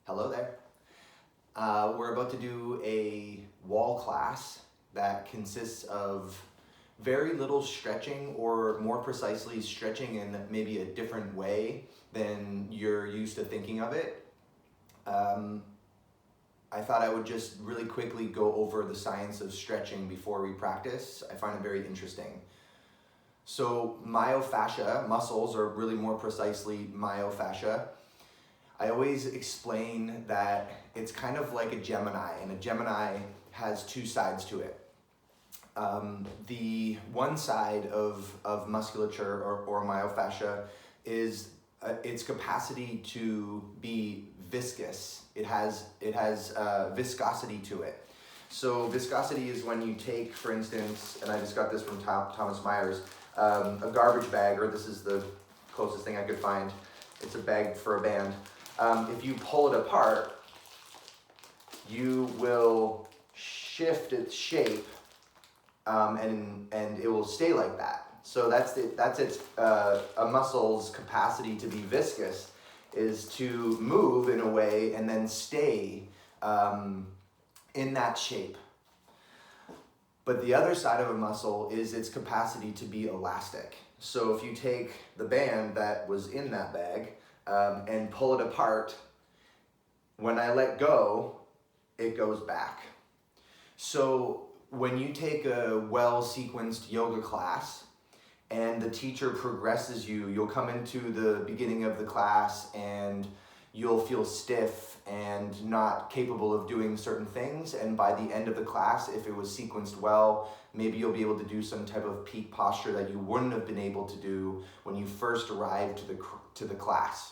Hello there. We're about to do a wall class that consists of very little stretching, or more precisely stretching in maybe a different way than you're used to thinking of it. I thought I would just really quickly go over the science of stretching before we practice. I find it very interesting. So myofascia, muscles, or really more precisely myofascia, I always explain that it's kind of like a Gemini, and a Gemini has two sides to it. The one side of musculature or myofascia is its capacity to be viscous. It has viscosity to it. So viscosity is when you take, for instance, and I just got this from Thomas Myers, a garbage bag, or this is the closest thing I could find. It's a bag for a band. If you pull it apart, you will shift its shape, and it will stay like that. So that's its a muscle's capacity to be viscous, is to move in a way and then stay in that shape. But the other side of a muscle is its capacity to be elastic. So if you take the band that was in that bag and pull it apart, when I let go, it goes back. So when you take a well-sequenced yoga class and the teacher progresses you, you'll come into the beginning of the class and you'll feel stiff and not capable of doing certain things, and by the end of the class, if it was sequenced well, maybe you'll be able to do some type of peak posture that you wouldn't have been able to do when you first arrived to the class.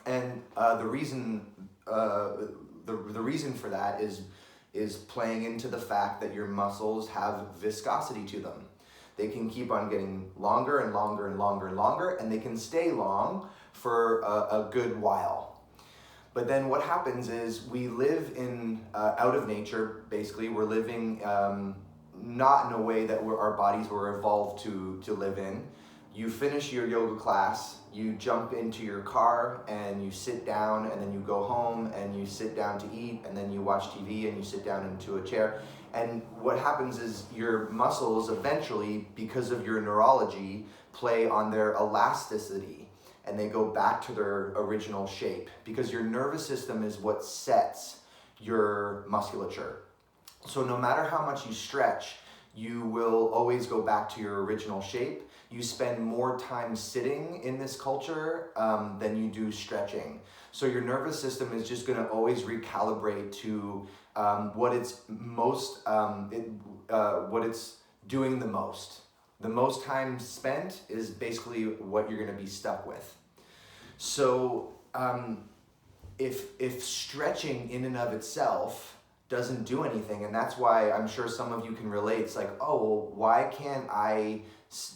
And the reason for that is playing into the fact that your muscles have viscosity to them. They can keep on getting longer and longer and longer and longer, and they can stay long for a good while. But then what happens is we live in out of nature. Basically, we're living not in a way that our bodies were evolved to live in. You finish your yoga class, you jump into your car and you sit down, and then you go home and you sit down to eat, and then you watch TV and you sit down into a chair. And what happens is your muscles eventually, because of your neurology, play on their elasticity, and they go back to their original shape, because your nervous system is what sets your musculature. So no matter how much you stretch, you will always go back to your original shape. You spend more time sitting in this culture than you do stretching. So your nervous system is just going to always recalibrate to what it's doing the most. The most time spent is basically what you're going to be stuck with. So if stretching in and of itself doesn't do anything, and that's why I'm sure some of you can relate. It's like, oh, well, why can't I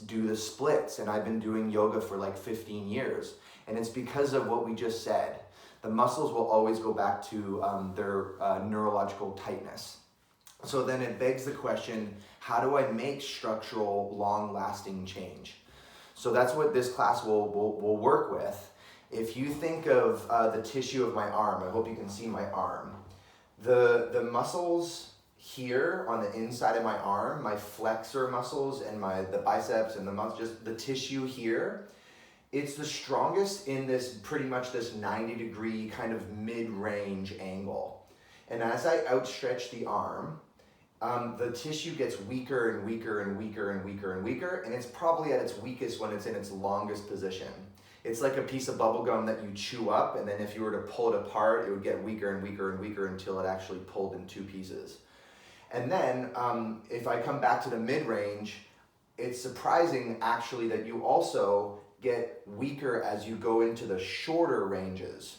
do the splits? And I've been doing yoga for like 15 years. And it's because of what we just said. The muscles will always go back to their neurological tightness. So then it begs the question, how do I make structural, long-lasting change? So that's what this class will work with. If you think of the tissue of my arm, I hope you can see my arm. The muscles here on the inside of my arm, my flexor muscles and the biceps and just the tissue here, it's the strongest in this pretty much this 90-degree kind of mid-range angle. And as I outstretch the arm, the tissue gets weaker and weaker and weaker and weaker and weaker, and it's probably at its weakest when it's in its longest position. It's like a piece of bubble gum that you chew up, and then if you were to pull it apart, it would get weaker and weaker and weaker until it actually pulled in two pieces. And then if I come back to the mid-range, it's surprising actually that you also get weaker as you go into the shorter ranges.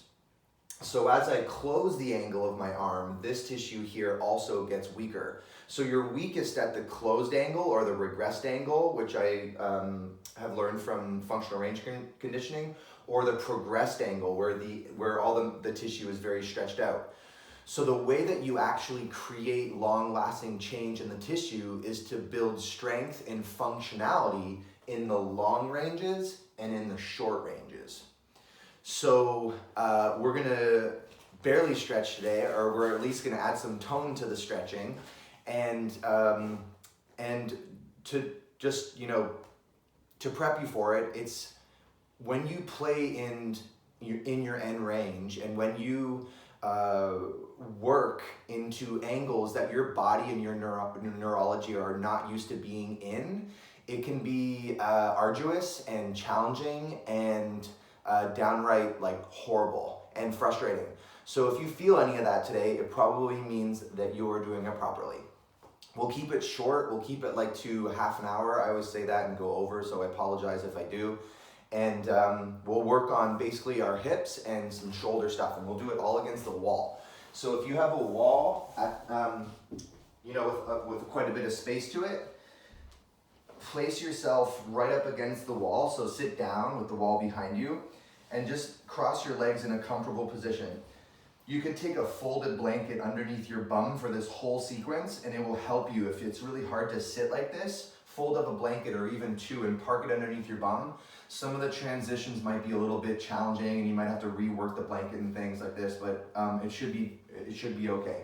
So as I close the angle of my arm, this tissue here also gets weaker. So you're weakest at the closed angle or the regressed angle, which I have learned from functional range conditioning, or the progressed angle where all the tissue is very stretched out. So the way that you actually create long-lasting change in the tissue is to build strength and functionality in the long ranges and in the short ranges. So we're gonna barely stretch today, or we're at least going to add some tone to the stretching, and to just, you know, to prep you for it, it's when you play in your end range, and when you work into angles that your body and your neurology are not used to being in, it can be arduous and challenging and downright like horrible and frustrating. So if you feel any of that today, it probably means that you are doing it properly. We'll keep it short. We'll keep it like to half an hour. I always say that and go over, so I apologize if I do. And we'll work on basically our hips and some shoulder stuff, and we'll do it all against the wall. So if you have a wall, you know, with quite a bit of space to it, place yourself right up against the wall. So sit down with the wall behind you, and just cross your legs in a comfortable position. You could take a folded blanket underneath your bum for this whole sequence, and it will help you. If it's really hard to sit like this, fold up a blanket or even two and park it underneath your bum. Some of the transitions might be a little bit challenging, and you might have to rework the blanket and things like this, but it should be okay.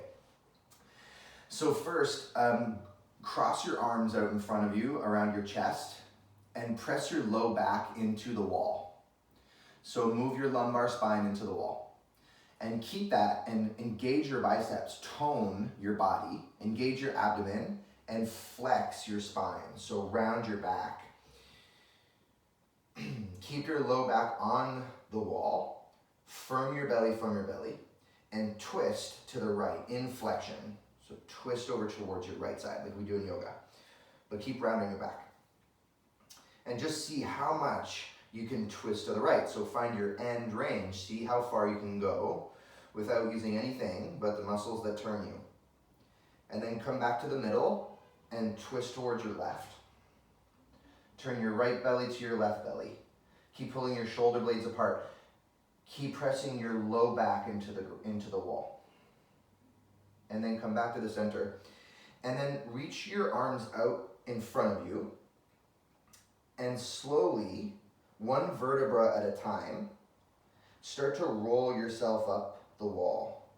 So first, cross your arms out in front of you around your chest and press your low back into the wall. So move your lumbar spine into the wall. And keep that and engage your biceps, tone your body, engage your abdomen, and flex your spine. So round your back. Keep your low back on the wall, firm your belly, and twist to the right in flexion. So twist over towards your right side like we do in yoga, but keep rounding your back. And just see how much you can twist to the right. So find your end range, see how far you can go without using anything but the muscles that turn you. And then come back to the middle and twist towards your left. Turn your right belly to your left belly. Keep pulling your shoulder blades apart. Keep pressing your low back into the wall. And then come back to the center. And then reach your arms out in front of you, and slowly, one vertebra at a time, start to roll yourself up the wall.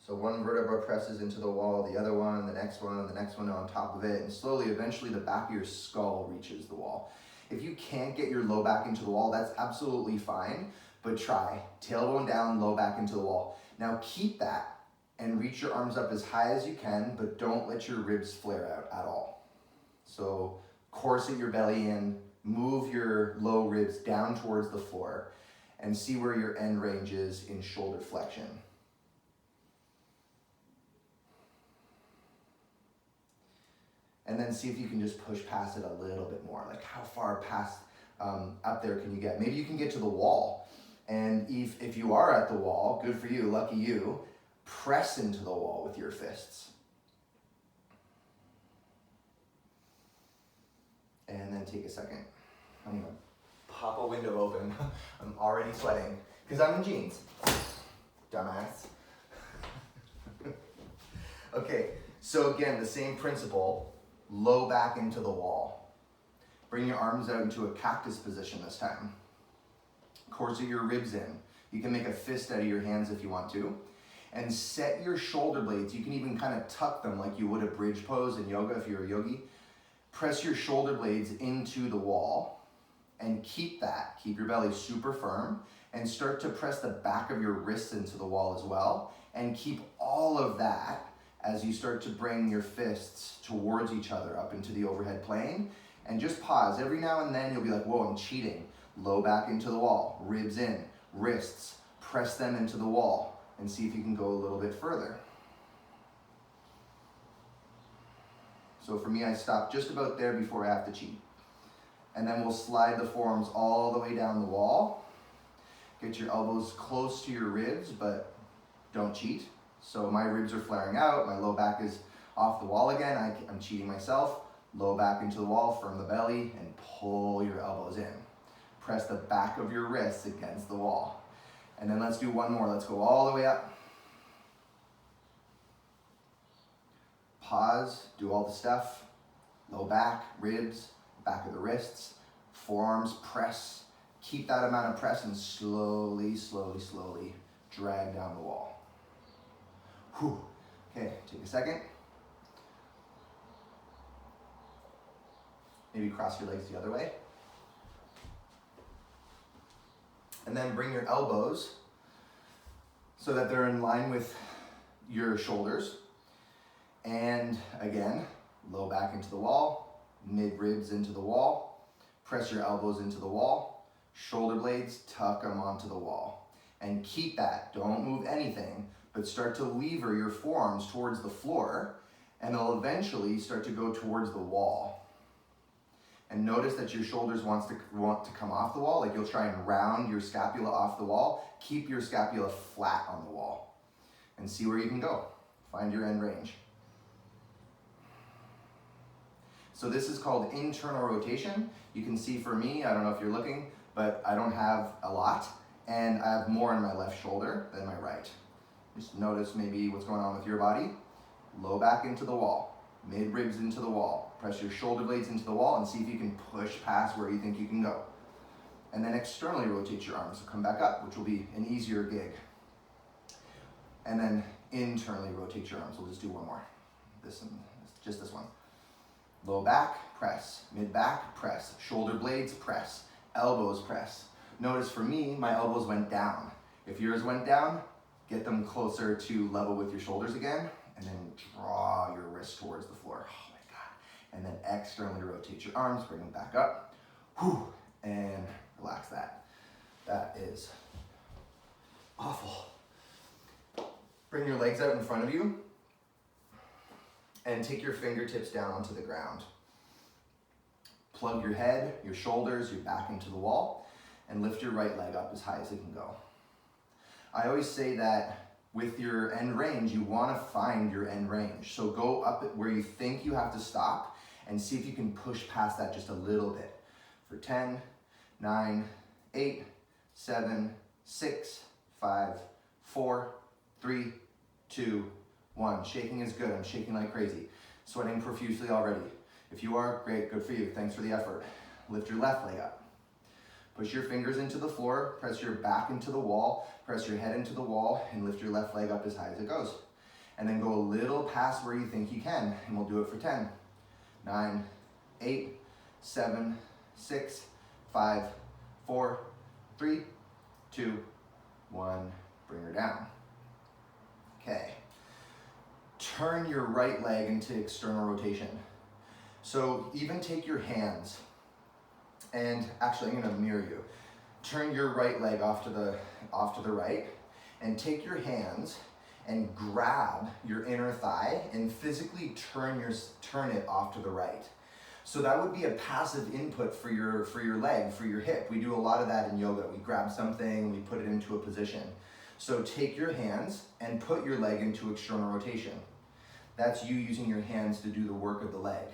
So one vertebra presses into the wall, the other one, the next one, and the next one on top of it, and slowly, eventually, the back of your skull reaches the wall. If you can't get your low back into the wall, that's absolutely fine, but try. Tailbone down, low back into the wall. Now keep that and reach your arms up as high as you can, but don't let your ribs flare out at all. So corset your belly in, move your low ribs down towards the floor, and see where your end range is in shoulder flexion. And then see if you can just push past it a little bit more. Like how far past up there can you get? Maybe you can get to the wall. And if you are at the wall, good for you, lucky you, press into the wall with your fists. And then take a second. I'm gonna pop a window open. I'm already sweating because I'm in jeans. Dumbass. Okay, so again, the same principle. Low back into the wall. Bring your arms out into a cactus position this time. Corset your ribs in. You can make a fist out of your hands if you want to. And set your shoulder blades. You can even kind of tuck them like you would a bridge pose in yoga if you're a yogi. Press your shoulder blades into the wall and keep that. Keep your belly super firm and start to press the back of your wrists into the wall as well. And keep all of that as you start to bring your fists towards each other up into the overhead plane. And just pause. Every now and then you'll be like, whoa, I'm cheating. Low back into the wall, ribs in, wrists, press them into the wall, and see if you can go a little bit further. So for me, I stop just about there before I have to cheat. And then we'll slide the forearms all the way down the wall. Get your elbows close to your ribs, but don't cheat. So my ribs are flaring out, my low back is off the wall again, I'm cheating myself. Low back into the wall, firm the belly, and pull your elbows in. Press the back of your wrists against the wall. And then let's do one more. Let's go all the way up. Pause, do all the stuff. Low back, ribs, back of the wrists, forearms, press. Keep that amount of press and slowly, slowly, slowly drag down the wall. Whew. Okay, take a second. Maybe cross your legs the other way. And then bring your elbows so that they're in line with your shoulders. And again, low back into the wall, mid ribs into the wall, press your elbows into the wall, shoulder blades, tuck them onto the wall. And keep that, don't move anything, but start to lever your forearms towards the floor, and they'll eventually start to go towards the wall. And notice that your shoulders want to come off the wall, like you'll try and round your scapula off the wall. Keep your scapula flat on the wall and see where you can go. Find your end range. So this is called internal rotation. You can see for me, I don't know if you're looking, but I don't have a lot, and I have more in my left shoulder than my right. Just notice maybe what's going on with your body. Low back into the wall, mid ribs into the wall. Press your shoulder blades into the wall and see if you can push past where you think you can go. And then externally rotate your arms. So come back up, which will be an easier gig. And then internally rotate your arms. We'll just do one more. Just this one. Low back, press. Mid back, press. Shoulder blades, press. Elbows, press. Notice for me, my elbows went down. If yours went down, get them closer to level with your shoulders again, and then draw your wrist towards the floor. Oh my God. And then externally rotate your arms, bring them back up. Whew, and relax that. That is awful. Bring your legs out in front of you and take your fingertips down onto the ground. Plug your head, your shoulders, your back into the wall, and lift your right leg up as high as it can go. I always say that with your end range, you want to find your end range. So go up where you think you have to stop and see if you can push past that just a little bit. For 10, 9, 8, 7, 6, 5, 4, 3, 2, 1. Shaking is good. I'm shaking like crazy. Sweating profusely already. If you are, great, good for you. Thanks for the effort. Lift your left leg up. Push your fingers into the floor, press your back into the wall, press your head into the wall, and lift your left leg up as high as it goes. And then go a little past where you think you can, and we'll do it for 10, 9, 8, 7, 6, 5, 4, 3, 2, 1. Bring her down. Okay. Turn your right leg into external rotation. So even take your hands, and actually I'm gonna mirror you. Turn your right leg off to the right, and take your hands and grab your inner thigh and physically turn it off to the right. So that would be a passive input for your leg, for your hip. We do a lot of that in yoga. We grab something, we put it into a position. So take your hands and put your leg into external rotation. That's you using your hands to do the work of the leg.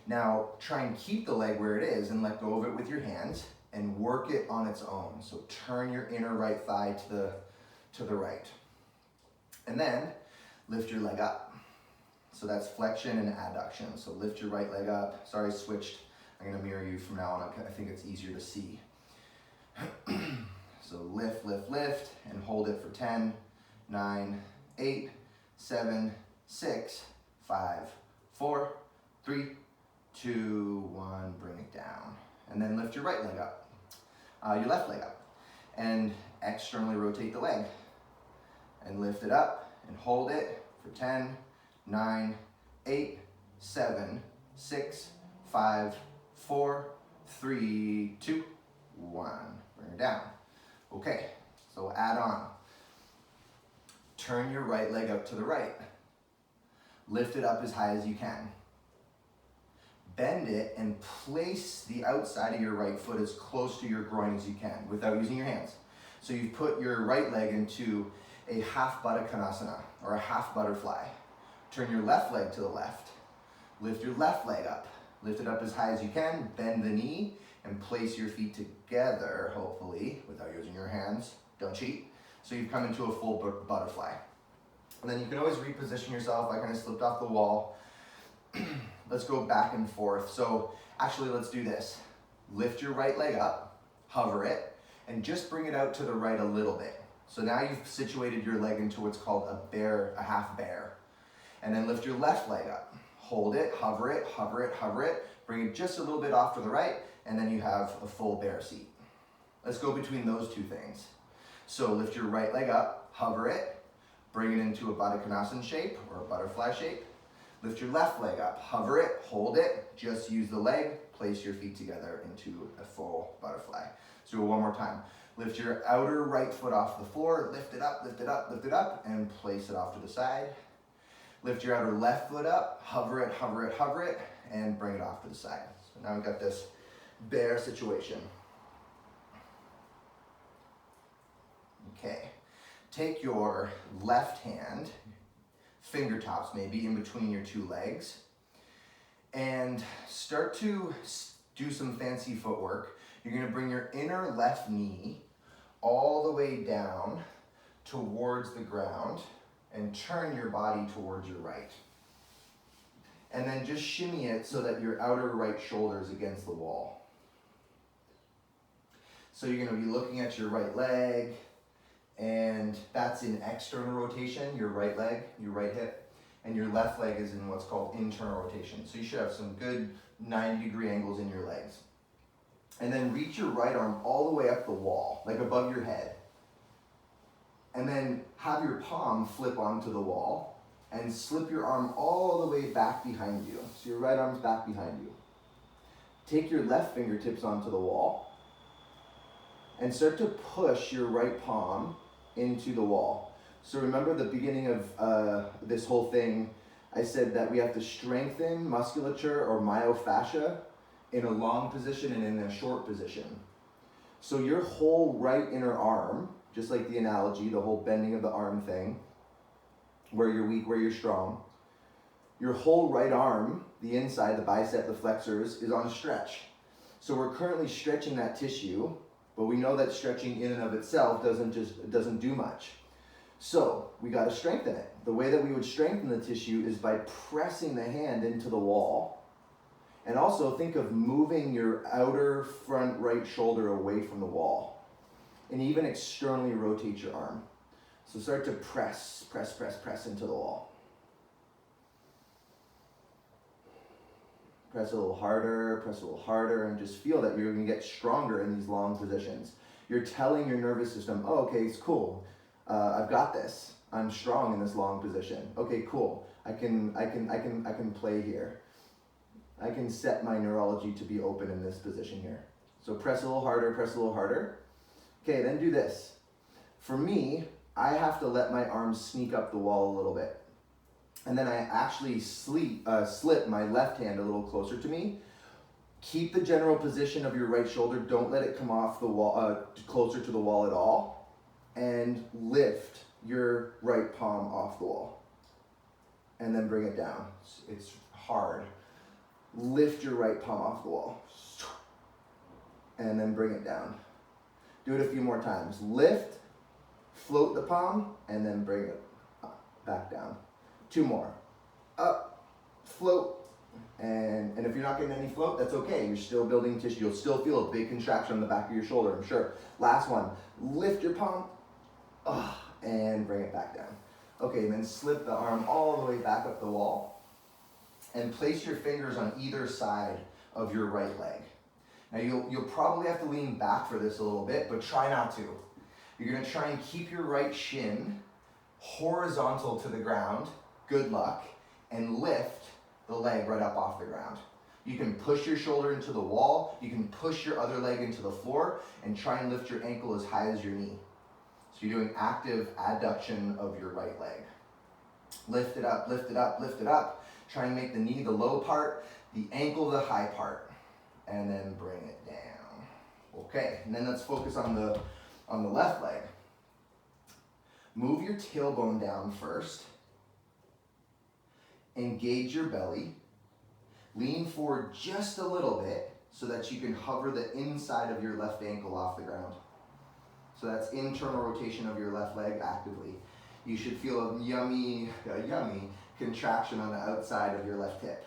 Now try and keep the leg where it is and let go of it with your hands and work it on its own. So turn your inner right thigh to the right. And then lift your leg up. So that's flexion and adduction. So lift your right leg up. Sorry, I switched. I'm gonna mirror you from now on. I think it's easier to see. So lift, lift, lift, and hold it for 10, 9, 8, 7, 6, 5, 4, 3, 2, 1, bring it down. And then lift your right leg up, your left leg up, and externally rotate the leg. And lift it up and hold it for 10, 9, 8, 7, 6, 5, 4, 3, 2, 1. Bring it down. Okay, so add on. Turn your right leg up to the right. Lift it up as high as you can. Bend it and place the outside of your right foot as close to your groin as you can without using your hands. So you've put your right leg into a half Baddha Konasana, or a half butterfly. Turn your left leg to the left. Lift your left leg up. Lift it up as high as you can, bend the knee, and place your feet together, hopefully, without using your hands. Don't cheat. So you've come into a full butterfly. And then you can always reposition yourself. I kind of slipped off the wall. Let's go back and forth. So actually, let's do this. Lift your right leg up, hover it, and just bring it out to the right a little bit. So now you've situated your leg into what's called a half bear. And then lift your left leg up. Hold it, hover it, hover it, hover it. Bring it just a little bit off to the right, and then you have a full bear seat. Let's go between those two things. So lift your right leg up, hover it, bring it into a Baddha Konasana shape or a butterfly shape. Lift your left leg up, hover it, hold it, just use the leg, place your feet together into a full butterfly. Let's do it one more time. Lift your outer right foot off the floor, lift it up, lift it up, lift it up, and place it off to the side. Lift your outer left foot up, hover it, hover it, hover it, and bring it off to the side. So now we've got this bear situation. Okay, take your left hand, fingertips maybe in between your two legs, and start to do some fancy footwork. You're gonna bring your inner left knee all the way down towards the ground and turn your body towards your right. And then just shimmy it so that your outer right shoulder is against the wall. So you're gonna be looking at your right leg, and that's in external rotation, your right leg, your right hip, and your left leg is in what's called internal rotation. So you should have some good 90-degree angles in your legs. And then reach your right arm all the way up the wall, like above your head. And then have your palm flip onto the wall and slip your arm all the way back behind you. So your right arm's back behind you. Take your left fingertips onto the wall and start to push your right palm into the wall. So remember the beginning of this whole thing, I said that we have to strengthen musculature or myofascia in a long position and in a short position. So your whole right inner arm, just like the analogy, the whole bending of the arm thing, where you're weak, where you're strong, your whole right arm, the inside, the bicep, the flexors, is on stretch. So we're currently stretching that tissue, but we know that stretching in and of itself doesn't do much. So we got to strengthen it. The way that we would strengthen the tissue is by pressing the hand into the wall. And also think of moving your outer front right shoulder away from the wall. And even externally rotate your arm. So start to press into the wall. Press a little harder, and just feel that you're gonna get stronger in these long positions. You're telling your nervous system, oh, okay, it's cool. I've got this. I'm strong in this long position. Okay, cool. I can play here. I can set my neurology to be open in this position here. So press a little harder. Okay, then do this. For me, I have to let my arms sneak up the wall a little bit. And then I actually slip my left hand a little closer to me. Keep the general position of your right shoulder. Don't let it come off the wall, closer to the wall at all. And lift your right palm off the wall. And then bring it down. It's hard. Lift your right palm off the wall. And then bring it down. Do it a few more times. Lift, float the palm, and then bring it back down. 2 more. Up, float, and if you're not getting any float, that's okay. You're still building tissue. You'll still feel a big contraction on the back of your shoulder, I'm sure. Last one. Lift your palm, and bring it back down. Okay, and then slip the arm all the way back up the wall, and place your fingers on either side of your right leg. Now you'll probably have to lean back for this a little bit, but try not to. You're gonna try and keep your right shin horizontal to the ground. Good luck. And lift the leg right up off the ground. You can push your shoulder into the wall. You can push your other leg into the floor and try and lift your ankle as high as your knee. So you're doing active adduction of your right leg. Lift it up, lift it up, lift it up. Try and make the knee the low part, the ankle the high part, and then bring it down. Okay, and then let's focus on the left leg. Move your tailbone down first. Engage your belly. Lean forward just a little bit so that you can hover the inside of your left ankle off the ground. So that's internal rotation of your left leg actively. You should feel a yummy contraction on the outside of your left hip.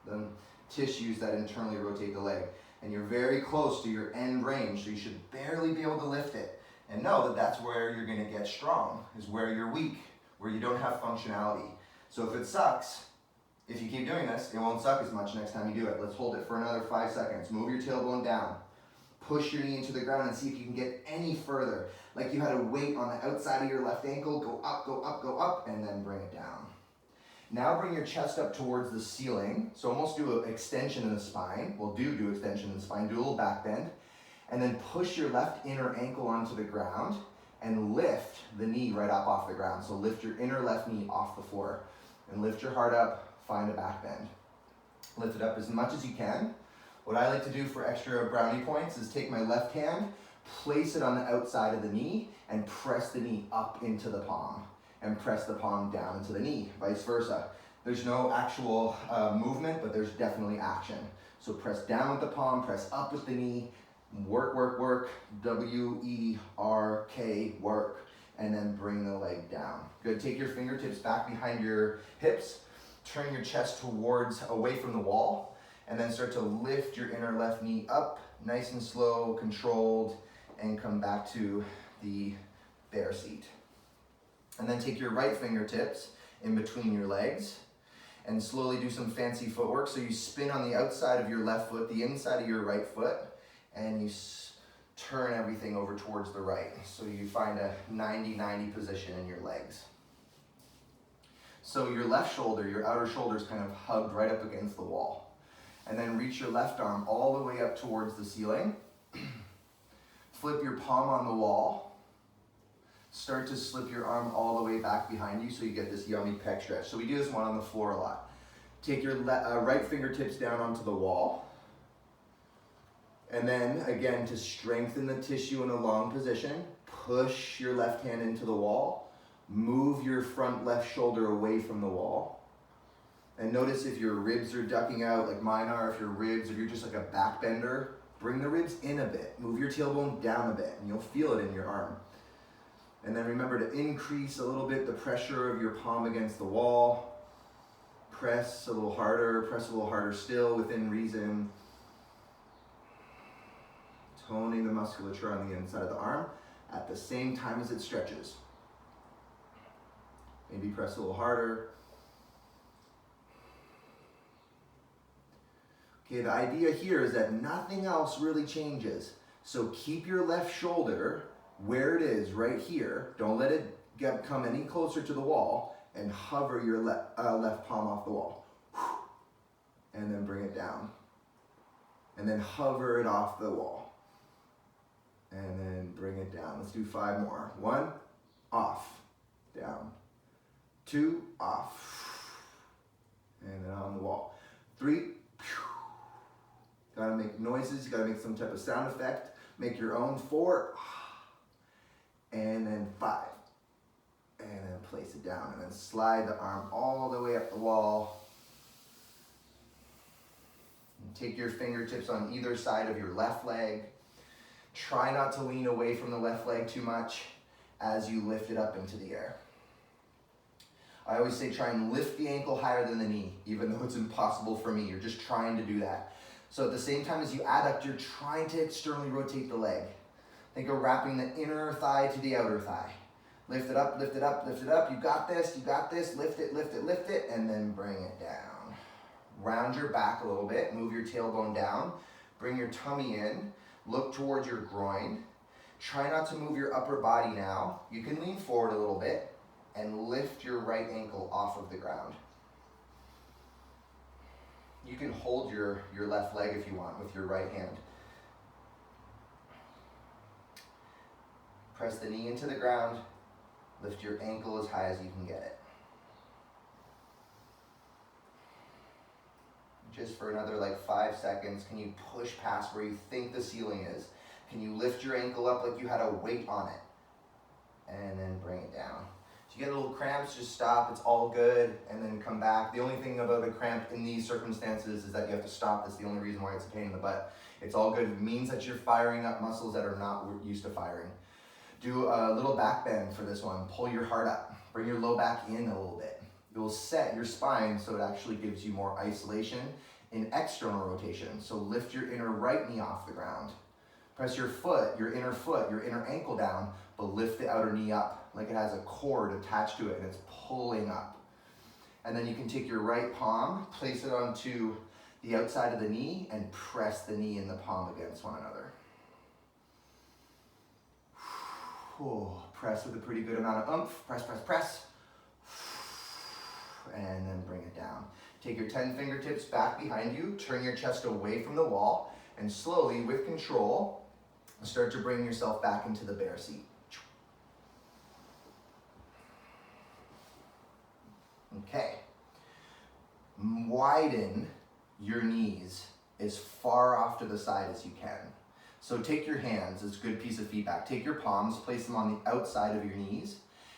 The tissues that internally rotate the leg. And you're very close to your end range, so you should barely be able to lift it. And know that that's where you're gonna get strong, is where you're weak, where you don't have functionality. So if it sucks, if you keep doing this, it won't suck as much next time you do it. Let's hold it for another 5 seconds. Move your tailbone down. Push your knee into the ground and see if you can get any further. Like you had a weight on the outside of your left ankle. Go up, go up, go up, and then bring it down. Now bring your chest up towards the ceiling. So almost do an extension in the spine. Well, do extension in the spine. Do a little back bend. And then push your left inner ankle onto the ground and lift the knee right up off the ground. So lift your inner left knee off the floor. And lift your heart up. Find a back bend. Lift it up as much as you can. What I like to do for extra brownie points is take my left hand, place it on the outside of the knee, and press the knee up into the palm. And press the palm down into the knee, vice versa. There's no actual movement, but there's definitely action. So press down with the palm, press up with the knee, work, work, work, W-E-R-K, work, and then bring the leg down. Good, take your fingertips back behind your hips, turn your chest towards, away from the wall, and then start to lift your inner left knee up, nice and slow, controlled, and come back to the bear seat. And then take your right fingertips in between your legs and slowly do some fancy footwork. So you spin on the outside of your left foot, the inside of your right foot, and you turn everything over towards the right. So you find a 90-90 position in your legs. So your left shoulder, your outer shoulder is kind of hugged right up against the wall. And then reach your left arm all the way up towards the ceiling. Flip your palm on the wall. Start to slip your arm all the way back behind you so you get this yummy pec stretch. So we do this one on the floor a lot. Take your right fingertips down onto the wall. And then again, to strengthen the tissue in a long position, push your left hand into the wall. Move your front left shoulder away from the wall. And notice if your ribs are ducking out like mine are, if you're just like a back bender, bring the ribs in a bit. Move your tailbone down a bit and you'll feel it in your arm. And then remember to increase a little bit the pressure of your palm against the wall. Press a little harder still within reason. Toning the musculature on the inside of the arm at the same time as it stretches. Maybe press a little harder. Okay, the idea here is that nothing else really changes. So keep your left shoulder where it is, right here. Don't let it come any closer to the wall, and hover your left palm off the wall. And then bring it down. And then hover it off the wall. And then bring it down. Let's do 5 more. 1, off, down. 2, off. And then on the wall. 3, gotta make noises, you gotta make some type of sound effect. Make your own. 4, and then 5. And then place it down. And then slide the arm all the way up the wall. And take your fingertips on either side of your left leg. Try not to lean away from the left leg too much as you lift it up into the air. I always say try and lift the ankle higher than the knee, even though it's impossible for me. You're just trying to do that. So at the same time as you adduct, you're trying to externally rotate the leg. Think of wrapping the inner thigh to the outer thigh. Lift it up, lift it up, lift it up. You got this, you got this. Lift it, lift it, lift it, and then bring it down. Round your back a little bit. Move your tailbone down. Bring your tummy in. Look towards your groin. Try not to move your upper body now. You can lean forward a little bit and lift your right ankle off of the ground. You can hold your left leg if you want with your right hand. Press the knee into the ground. Lift your ankle as high as you can get it. Just for another like 5 seconds, can you push past where you think the ceiling is? Can you lift your ankle up like you had a weight on it? And then bring it down. If you get little cramps, just stop, it's all good, and then come back. The only thing about a cramp in these circumstances is that you have to stop. That's the only reason why it's a pain in the butt. It's all good. It means that you're firing up muscles that are not used to firing. Do a little back bend for this one. Pull your heart up. Bring your low back in a little bit. It will set your spine so it actually gives you more isolation in external rotation. So lift your inner right knee off the ground. Press your foot, your inner ankle down, but lift the outer knee up like it has a cord attached to it and it's pulling up. And then you can take your right palm, place it onto the outside of the knee, and press the knee and the palm against one another. Press with a pretty good amount of oomph. Press, press, press. And then bring it down. Take your 10 fingertips back behind you, turn your chest away from the wall, and slowly, with control, start to bring yourself back into the bear seat. Okay. Widen your knees as far off to the side as you can. So take your hands, it's a good piece of feedback. Take your palms, place them on the outside of your knees,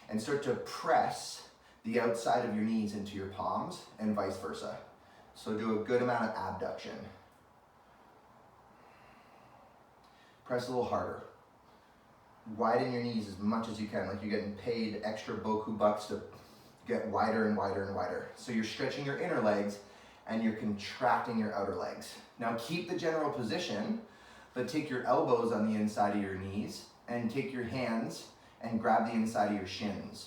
and start to press the outside of your knees into your palms and vice versa. So do a good amount of abduction. Press a little harder. Widen your knees as much as you can, like you're getting paid extra boku bucks to get wider and wider and wider. So you're stretching your inner legs and you're contracting your outer legs. Now keep the general position, but take your elbows on the inside of your knees and take your hands and grab the inside of your shins.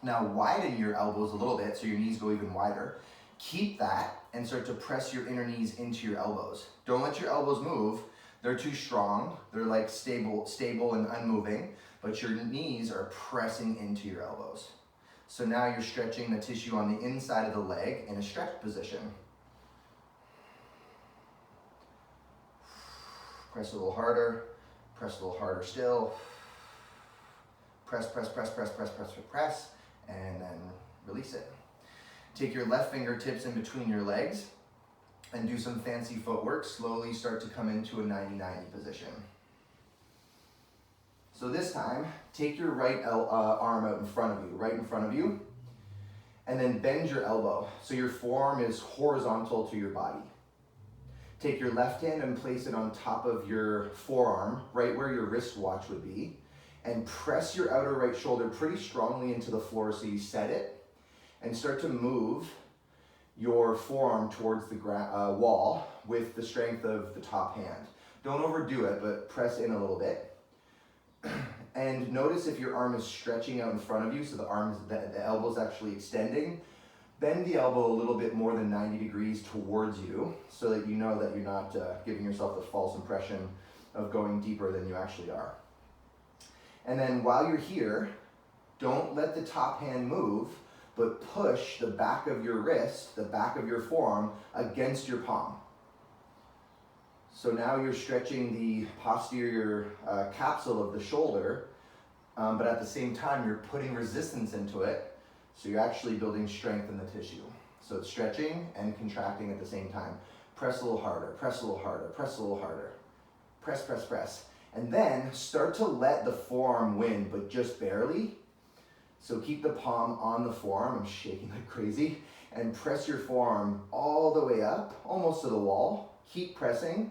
Now widen your elbows a little bit so your knees go even wider. Keep that and start to press your inner knees into your elbows. Don't let your elbows move. They're too strong. They're like stable and unmoving, but your knees are pressing into your elbows. So now you're stretching the tissue on the inside of the leg in a stretch position. Press a little harder, press a little harder still. Press, press, press, press, press, press, press, and then release it. Take your left fingertips in between your legs and do some fancy footwork. Slowly start to come into a 90-90 position. So this time, take your right arm out in front of you, and then bend your elbow so your forearm is horizontal to your body. Take your left hand and place it on top of your forearm, right where your wristwatch would be, and press your outer right shoulder pretty strongly into the floor so you set it, and start to move your forearm towards the wall with the strength of the top hand. Don't overdo it, but press in a little bit. And notice if your arm is stretching out in front of you, so the elbow's actually extending. Bend the elbow a little bit more than 90 degrees towards you so that you know that you're not giving yourself the false impression of going deeper than you actually are. And then while you're here, don't let the top hand move, but push the back of your wrist, the back of your forearm, against your palm. So now you're stretching the posterior capsule of the shoulder, but at the same time you're putting resistance into it, so you're actually building strength in the tissue. So it's stretching and contracting at the same time. Press a little harder, press a little harder, press a little harder. Press, press, press. And then start to let the forearm win, but just barely. So keep the palm on the forearm, I'm shaking like crazy, and press your forearm all the way up, almost to the wall. Keep pressing,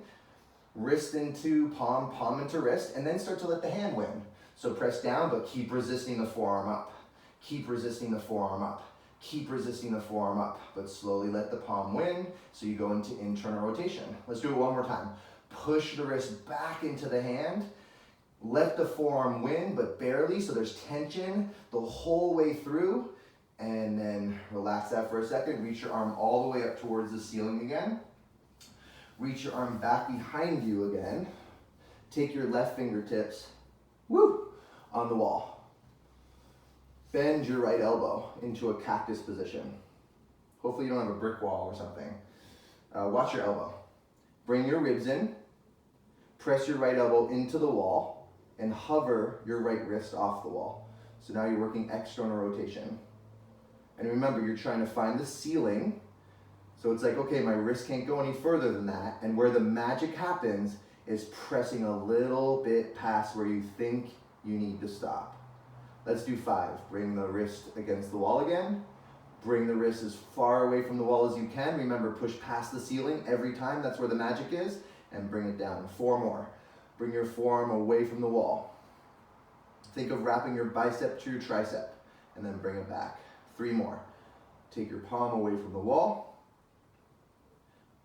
wrist into palm, palm into wrist, and then start to let the hand win. So press down, but keep resisting the forearm up. Keep resisting the forearm up. Keep resisting the forearm up, but slowly let the palm win, so you go into internal rotation. Let's do it one more time. Push the wrist back into the hand. Let the forearm win, but barely, so there's tension the whole way through. And then relax that for a second. Reach your arm all the way up towards the ceiling again. Reach your arm back behind you again. Take your left fingertips, on the wall. Bend your right elbow into a cactus position. Hopefully you don't have a brick wall or something. Watch your elbow. Bring your ribs in. Press your right elbow into the wall and hover your right wrist off the wall. So now you're working external rotation. And remember, you're trying to find the ceiling. So it's like, okay, my wrist can't go any further than that. And where the magic happens is pressing a little bit past where you think you need to stop. Let's do 5. Bring the wrist against the wall again. Bring the wrist as far away from the wall as you can. Remember, push past the ceiling every time. That's where the magic is. And bring it down. 4 more. Bring your forearm away from the wall. Think of wrapping your bicep to your tricep. And then bring it back. 3 more. Take your palm away from the wall.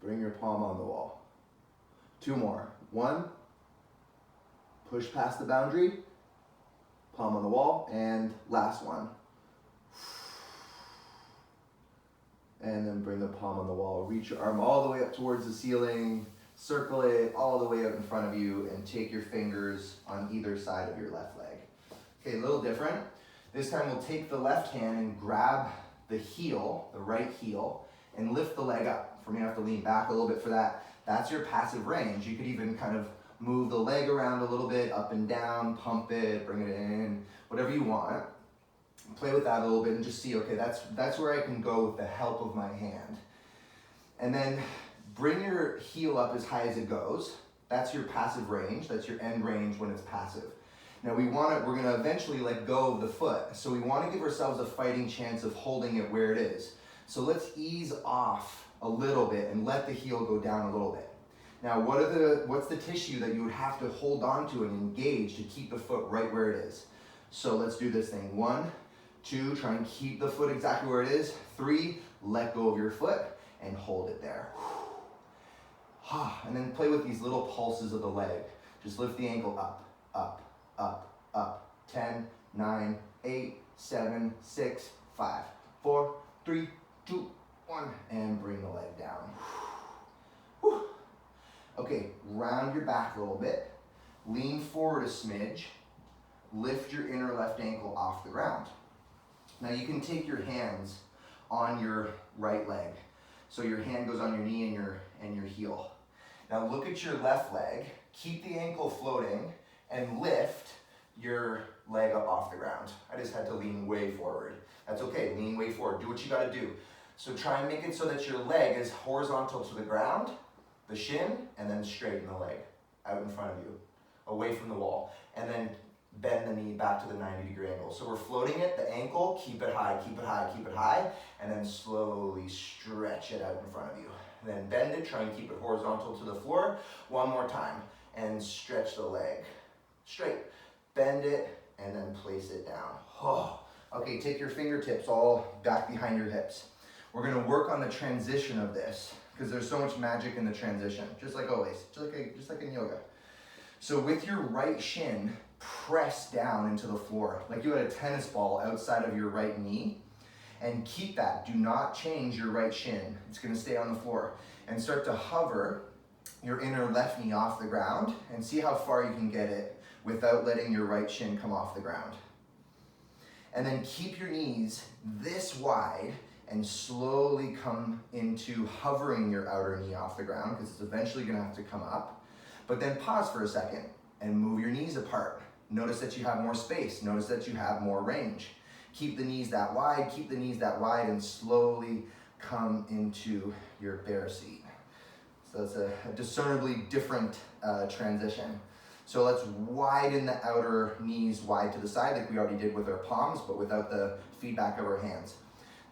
Bring your palm on the wall. 2 more. 1, Push past the boundary, palm on the wall, and last one. And then bring the palm on the wall. Reach your arm all the way up towards the ceiling, circle it all the way out in front of you, and take your fingers on either side of your left leg. Okay, a little different. This time we'll take the left hand and grab the heel, the right heel, and lift the leg up. For me, I have to lean back a little bit for that. That's your passive range. You could even kind of move the leg around a little bit, up and down, pump it, bring it in, whatever you want. Play with that a little bit and just see, okay, that's where I can go with the help of my hand. And then bring your heel up as high as it goes. That's your passive range. That's your end range when it's passive. Now we're gonna eventually let go of the foot. So we wanna give ourselves a fighting chance of holding it where it is. So let's ease off a little bit and let the heel go down a little bit. Now what's the tissue that you would have to hold on to and engage to keep the foot right where it is? So let's do this thing. 1, 2, try and keep the foot exactly where it is. 3, let go of your foot and hold it there. And then play with these little pulses of the leg. Just lift the ankle up, up, up, up. 10, 9, 8, 7, 6, 5, 4, 3, 2, 1, and bring the leg down. Okay, round your back a little bit. Lean forward a smidge. Lift your inner left ankle off the ground. Now you can take your hands on your right leg. So your hand goes on your knee and your heel. Now look at your left leg, keep the ankle floating, and lift your leg up off the ground. I just had to lean way forward. That's okay, lean way forward, do what you gotta do. So try and make it so that your leg is horizontal to the ground, the shin, and then straighten the leg out in front of you, away from the wall. And then bend the knee back to the 90-degree angle. So we're floating it, the ankle, keep it high, keep it high, keep it high, and then slowly stretch it out in front of you. And then bend it, try and keep it horizontal to the floor. One more time, and stretch the leg straight. Bend it, and then place it down. Okay, take your fingertips all back behind your hips. We're gonna work on the transition of this, because there's so much magic in the transition, just like always, just like in yoga. So with your right shin, press down into the floor, like you had a tennis ball outside of your right knee, and keep that. Do not change your right shin. It's gonna stay on the floor. And start to hover your inner left knee off the ground, and see how far you can get it without letting your right shin come off the ground. And then keep your knees this wide, and slowly come into hovering your outer knee off the ground, because it's eventually gonna have to come up. But then pause for a second and move your knees apart. Notice that you have more space. Notice that you have more range. Keep the knees that wide, keep the knees that wide, and slowly come into your bear seat. So that's a discernibly different transition. So let's widen the outer knees wide to the side like we already did with our palms, but without the feedback of our hands.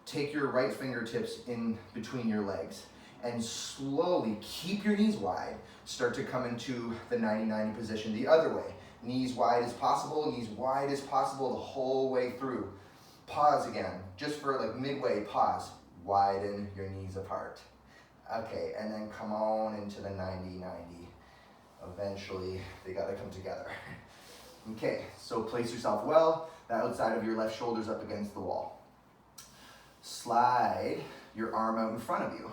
Take your right fingertips in between your legs and slowly keep your knees wide. Start to come into the 90-90 position the other way. Knees wide as possible, knees wide as possible the whole way through. Pause again, just for like midway, pause. Widen your knees apart. Okay, and then come on into the 90-90. Eventually, they gotta come together. Okay, so place yourself well. The outside of your left shoulder's up against the wall. Slide your arm out in front of you.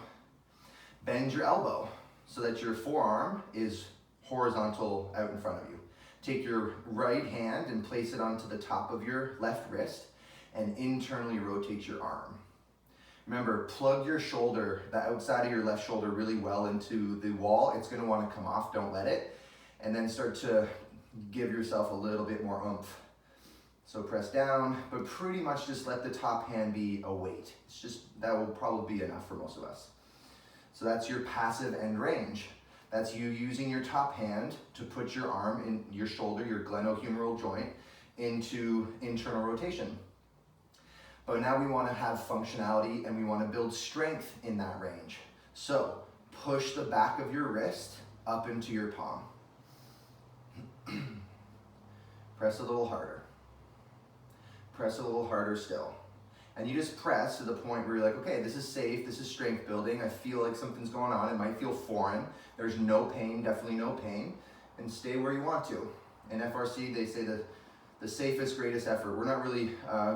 Bend your elbow so that your forearm is horizontal out in front of you. Take your right hand and place it onto the top of your left wrist and internally rotate your arm. Remember, plug your shoulder, the outside of your left shoulder, really well into the wall. It's gonna wanna come off, don't let it. And then start to give yourself a little bit more oomph. So press down, but pretty much just let the top hand be a weight. It's just, that will probably be enough for most of us. So that's your passive end range. That's you using your top hand to put your arm in your shoulder, your glenohumeral joint, into internal rotation. But now we want to have functionality and we want to build strength in that range. So push the back of your wrist up into your palm. Press a little harder. Press a little harder still. And you just press to the point where you're like, okay, this is safe, this is strength building, I feel like something's going on, it might feel foreign, there's no pain, definitely no pain, and stay where you want to. In FRC, they say that the safest, greatest effort. We're not really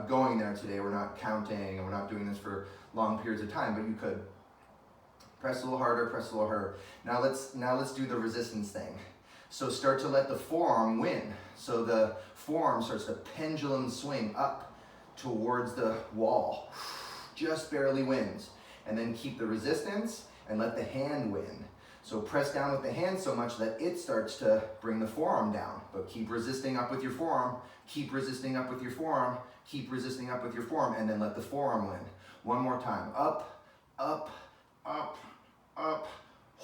going there today. We're not counting, and we're not doing this for long periods of time, but you could. Press a little harder, press a little harder. Now let's do the resistance thing. So start to let the forearm win. So the forearm starts to pendulum swing up towards the wall. Just barely wins. And then keep the resistance and let the hand win. So press down with the hand so much that it starts to bring the forearm down. But keep resisting up with your forearm, keep resisting up with your forearm, keep resisting up with your forearm, and then let the forearm win. One more time. Up, up, up, up,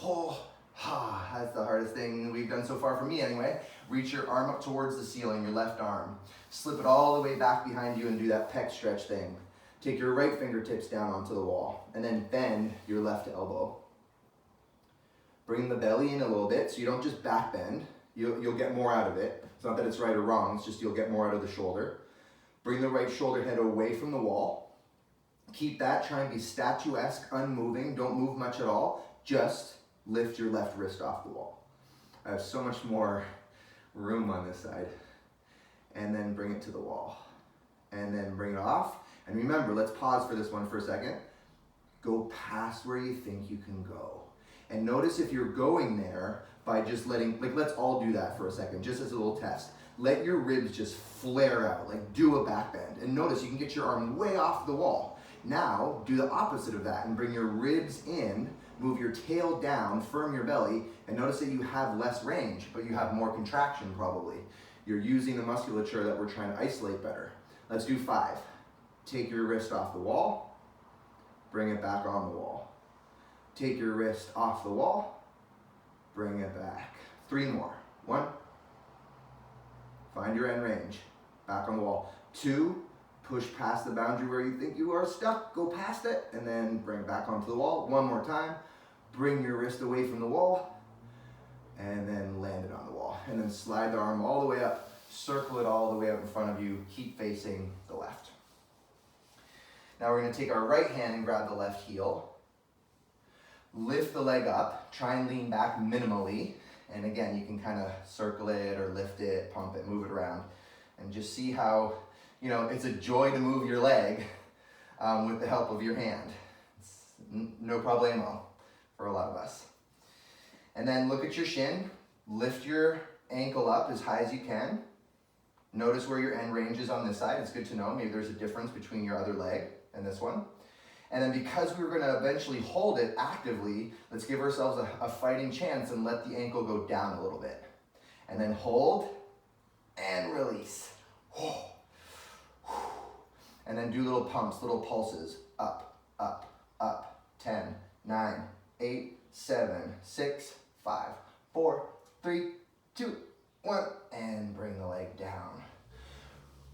oh, ha. That's the hardest thing we've done so far for me anyway. Reach your arm up towards the ceiling, your left arm. Slip it all the way back behind you and do that pec stretch thing. Take your right fingertips down onto the wall and then bend your left elbow. Bring the belly in a little bit so you don't just back bend. You'll get more out of it. It's not that it's right or wrong, it's just you'll get more out of the shoulder. Bring the right shoulder head away from the wall. Keep that, try and be statuesque, unmoving. Don't move much at all. Just lift your left wrist off the wall. I have so much more room on this side. And then bring it to the wall. And then bring it off. And remember, let's pause for this one for a second. Go past where you think you can go. And notice if you're going there by just letting, like let's all do that for a second, just as a little test. Let your ribs just flare out, like do a back bend. And notice you can get your arm way off the wall. Now, do the opposite of that and bring your ribs in, move your tail down, firm your belly, and notice that you have less range, but you have more contraction probably. You're using the musculature that we're trying to isolate better. Let's do 5. Take your wrist off the wall, bring it back on the wall. Take your wrist off the wall, bring it back. 3 more. 1, find your end range, back on the wall. 2, push past the boundary where you think you are stuck, go past it, and then bring it back onto the wall. 1 more time, bring your wrist away from the wall, and then land it on the wall. And then slide the arm all the way up, circle it all the way up in front of you, keep facing the left. Now we're gonna take our right hand and grab the left heel, lift the leg up, try and lean back minimally, and again, you can kind of circle it or lift it, pump it, move it around, and just see how, you know, it's a joy to move your leg with the help of your hand. It's no problemo for a lot of us. And then look at your shin, lift your ankle up as high as you can. Notice where your end range is on this side. It's good to know. Maybe there's a difference between your other leg and this one. And then because we're going to eventually hold it actively, let's give ourselves a fighting chance and let the ankle go down a little bit. And then hold and release. And then do little pumps, little pulses. Up, up, up. 10, 9, 8, 7, 6, 5, 4, 3, 2, 1. And bring the leg down.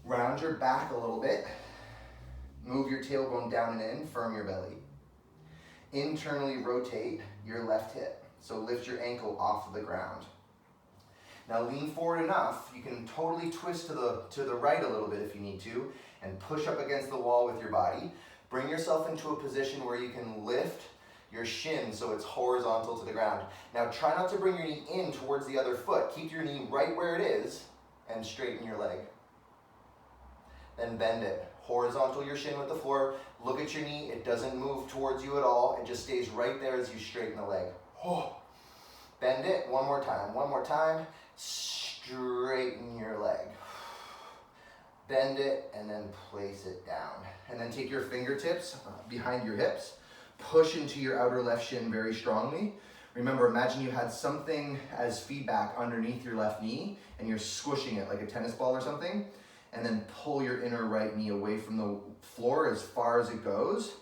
Round your back a little bit. Move your tailbone down and in, firm your belly. Internally rotate your left hip. So lift your ankle off of the ground. Now lean forward enough, you can totally twist to the right a little bit if you need to, and push up against the wall with your body. Bring yourself into a position where you can lift your shin so it's horizontal to the ground. Now try not to bring your knee in towards the other foot. Keep your knee right where it is and straighten your leg. Then bend it. Horizontal your shin with the floor. Look at your knee. It doesn't move towards you at all. It just stays right there as you straighten the leg. Bend it. One more time. One more time. Straighten your leg. Bend it and then place it down. And then take your fingertips behind your hips. Push into your outer left shin very strongly. Remember, imagine you had something as feedback underneath your left knee and you're squishing it like a tennis ball or something. And then pull your inner right knee away from the floor as far as it goes.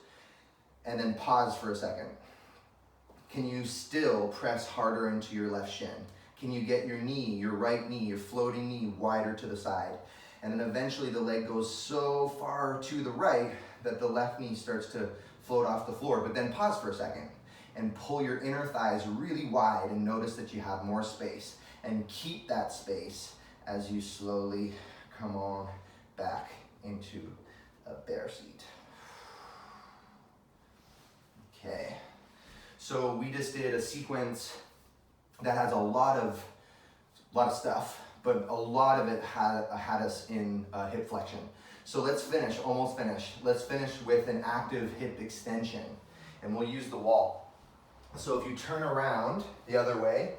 And then pause for a second. Can you still press harder into your left shin? Can you get your knee, your right knee, your floating knee wider to the side? And then eventually the leg goes so far to the right that the left knee starts to float off the floor. But then pause for a second and pull your inner thighs really wide and notice that you have more space. And keep that space as you slowly come on back into a bear seat. Okay, so we just did a sequence that has a lot of stuff, but a lot of it had us in hip flexion. So let's finish, almost finish. Let's finish with an active hip extension, and we'll use the wall. So if you turn around the other way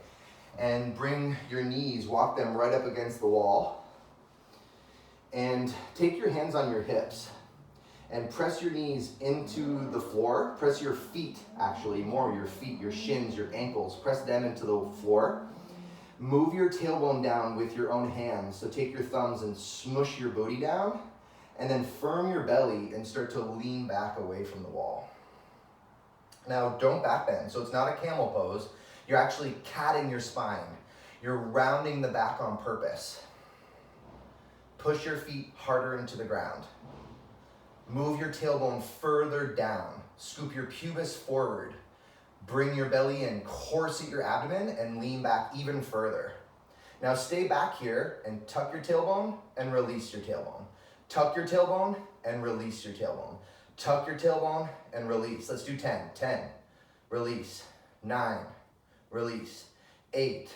and bring your knees, walk them right up against the wall, and take your hands on your hips and press your knees into the floor. Press your feet, actually, more your feet, your shins, your ankles, press them into the floor. Move your tailbone down with your own hands. So take your thumbs and smush your booty down, and then firm your belly and start to lean back away from the wall. Now, don't back bend. So it's not a camel pose. You're actually catting your spine. You're rounding the back on purpose. Push your feet harder into the ground. Move your tailbone further down. Scoop your pubis forward. Bring your belly in, corset your abdomen, and lean back even further. Now stay back here and tuck your tailbone and release your tailbone. Tuck your tailbone and release your tailbone. Tuck your tailbone and release. Let's do 10. 10, release. 9, release. 8,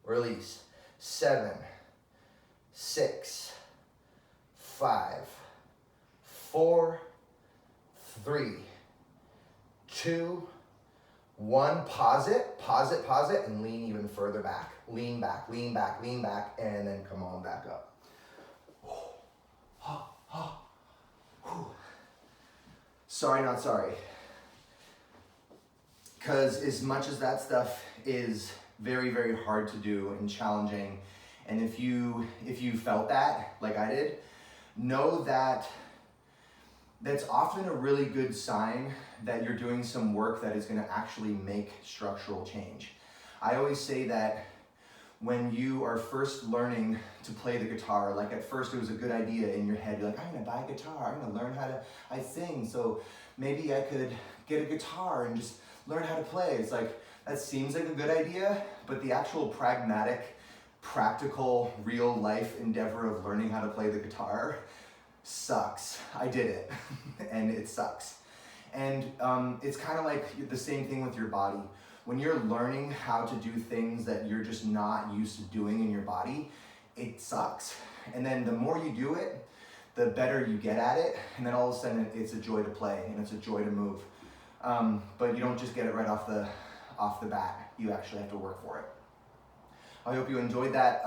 release. 7, 6, 5, 4, 3, 2, 1. Pause it, and lean even further back. Lean back, lean back, lean back, and then come on back up. Sorry, not sorry. Because as much as that stuff is very, very hard to do and challenging, and if you felt that, like I did, know that that's often a really good sign that you're doing some work that is going to actually make structural change. I always say that when you are first learning to play the guitar, like at first it was a good idea in your head, you're like, I'm going to buy a guitar, I'm going to learn how to, I sing, so maybe I could get a guitar and just learn how to play. It's like, that seems like a good idea, but the actual pragmatic, practical, real life endeavor of learning how to play the guitar sucks. I did it, and it sucks. And it's kind of like the same thing with your body. When you're learning how to do things that you're just not used to doing in your body, it sucks. And then the more you do it, the better you get at it, and then all of a sudden it's a joy to play, and it's a joy to move. But you don't just get it right off the bat. You actually have to work for it. I hope you enjoyed that.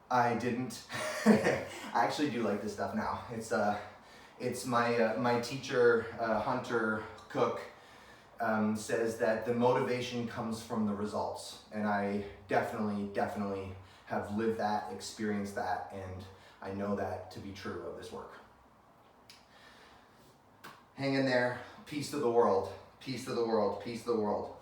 I didn't. I actually do like this stuff now. It's my teacher, Hunter Cook, says that the motivation comes from the results, and I definitely have lived that, experienced that, and I know that to be true of this work. Hang in there. Peace to the world. Peace to the world. Peace to the world.